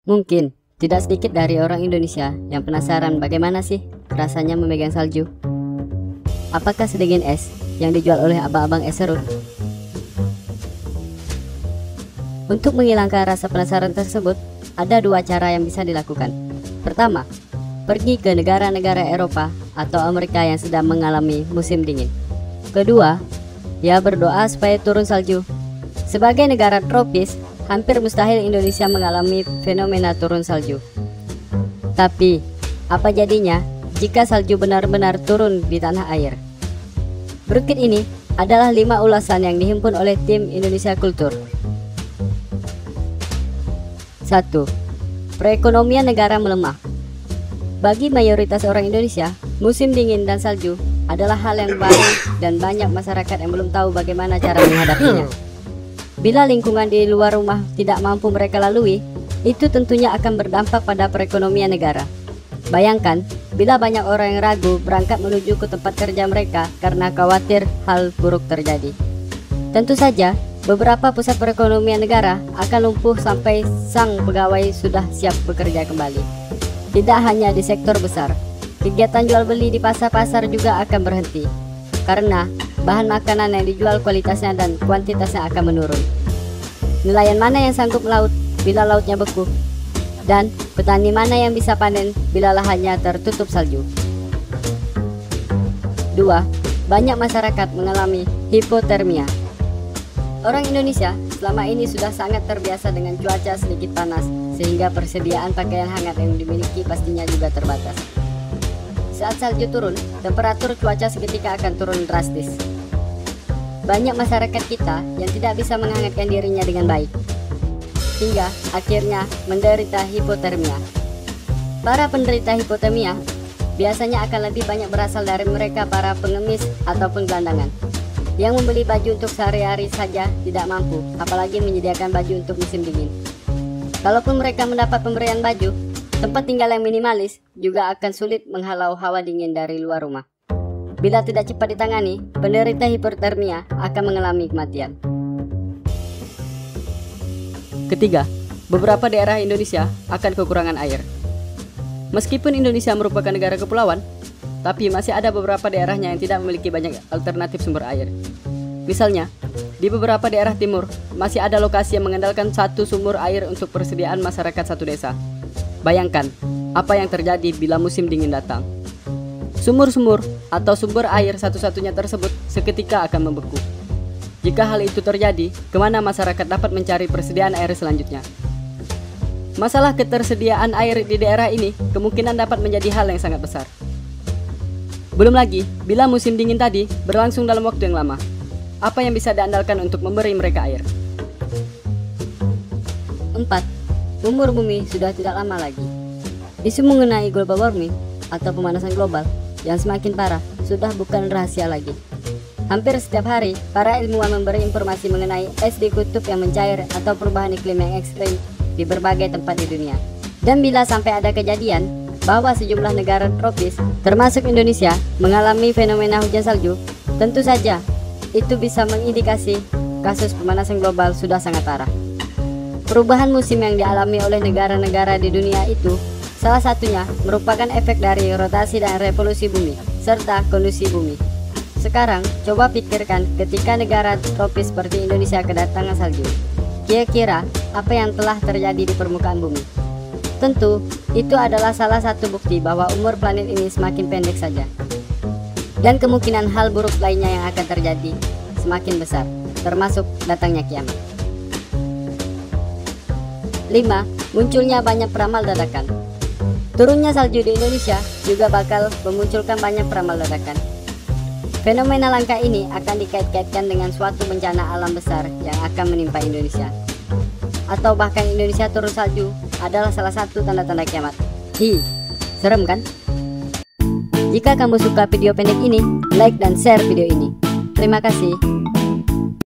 Mungkin tidak sedikit dari orang Indonesia yang penasaran bagaimana sih rasanya memegang salju. Apakah sedingin es yang dijual oleh abang-abang es serut? Untuk menghilangkan rasa penasaran tersebut, ada dua cara yang bisa dilakukan. Pertama, pergi ke negara-negara Eropa atau Amerika yang sedang mengalami musim dingin. Kedua, ya berdoa supaya turun salju. Sebagai negara tropis, hampir mustahil Indonesia mengalami fenomena turun salju. Tapi, apa jadinya jika salju benar-benar turun di tanah air? Berikut ini adalah 5 ulasan yang dihimpun oleh tim Indonesia Kultur. 1. Perekonomian negara melemah. Bagi mayoritas orang Indonesia, musim dingin dan salju adalah hal yang baru dan banyak masyarakat yang belum tahu bagaimana cara menghadapinya. Bila lingkungan di luar rumah tidak mampu mereka lalui, itu tentunya akan berdampak pada perekonomian negara. Bayangkan, bila banyak orang yang ragu berangkat menuju ke tempat kerja mereka karena khawatir hal buruk terjadi. Tentu saja, beberapa pusat perekonomian negara akan lumpuh sampai sang pegawai sudah siap bekerja kembali. Tidak hanya di sektor besar, kegiatan jual beli di pasar-pasar juga akan berhenti, karena bahan makanan yang dijual kualitasnya dan kuantitasnya akan menurun. Nelayan mana yang sanggup melaut bila lautnya beku? Dan petani mana yang bisa panen bila lahannya tertutup salju? 2. Banyak masyarakat mengalami hipotermia. Orang Indonesia selama ini sudah sangat terbiasa dengan cuaca sedikit panas, sehingga persediaan pakaian hangat yang dimiliki pastinya juga terbatas. Saat salju turun, temperatur cuaca seketika akan turun drastis. Banyak masyarakat kita yang tidak bisa menghangatkan dirinya dengan baik, hingga akhirnya menderita hipotermia. Para penderita hipotermia biasanya akan lebih banyak berasal dari mereka para pengemis ataupun gelandangan, yang membeli baju untuk sehari-hari saja tidak mampu, apalagi menyediakan baju untuk musim dingin. Kalaupun mereka mendapat pemberian baju, tempat tinggal yang minimalis juga akan sulit menghalau hawa dingin dari luar rumah. Bila tidak cepat ditangani, penderita hipotermia akan mengalami kematian. Ketiga, beberapa daerah Indonesia akan kekurangan air. Meskipun Indonesia merupakan negara kepulauan, tapi masih ada beberapa daerahnya yang tidak memiliki banyak alternatif sumber air. Misalnya, di beberapa daerah timur, masih ada lokasi yang mengandalkan satu sumur air untuk persediaan masyarakat satu desa. Bayangkan, apa yang terjadi bila musim dingin datang. Sumur-sumur atau sumber air satu-satunya tersebut seketika akan membeku. Jika hal itu terjadi, kemana masyarakat dapat mencari persediaan air selanjutnya? Masalah ketersediaan air di daerah ini kemungkinan dapat menjadi hal yang sangat besar. Belum lagi, bila musim dingin tadi berlangsung dalam waktu yang lama, apa yang bisa diandalkan untuk memberi mereka air? 4. Umur bumi sudah tidak lama lagi. Isu mengenai global warming atau pemanasan global yang semakin parah sudah bukan rahasia lagi. Hampir setiap hari, para ilmuwan memberi informasi mengenai es di kutub yang mencair atau perubahan iklim yang ekstrim di berbagai tempat di dunia. Dan bila sampai ada kejadian bahwa sejumlah negara tropis, termasuk Indonesia, mengalami fenomena hujan salju, tentu saja itu bisa mengindikasi kasus pemanasan global sudah sangat parah. Perubahan musim yang dialami oleh negara-negara di dunia itu salah satunya merupakan efek dari rotasi dan revolusi bumi, serta kondisi bumi. Sekarang, coba pikirkan ketika negara tropis seperti Indonesia kedatangan salju. Kira-kira apa yang telah terjadi di permukaan bumi? Tentu, itu adalah salah satu bukti bahwa umur planet ini semakin pendek saja. Dan kemungkinan hal buruk lainnya yang akan terjadi semakin besar, termasuk datangnya kiamat. 5. Munculnya banyak peramal dadakan. Turunnya salju di Indonesia juga bakal memunculkan banyak peramal dadakan. Fenomena langka ini akan dikait-kaitkan dengan suatu bencana alam besar yang akan menimpa Indonesia. Atau bahkan Indonesia turun salju adalah salah satu tanda-tanda kiamat. Serem kan? Jika kamu suka video pendek ini, like dan share video ini. Terima kasih.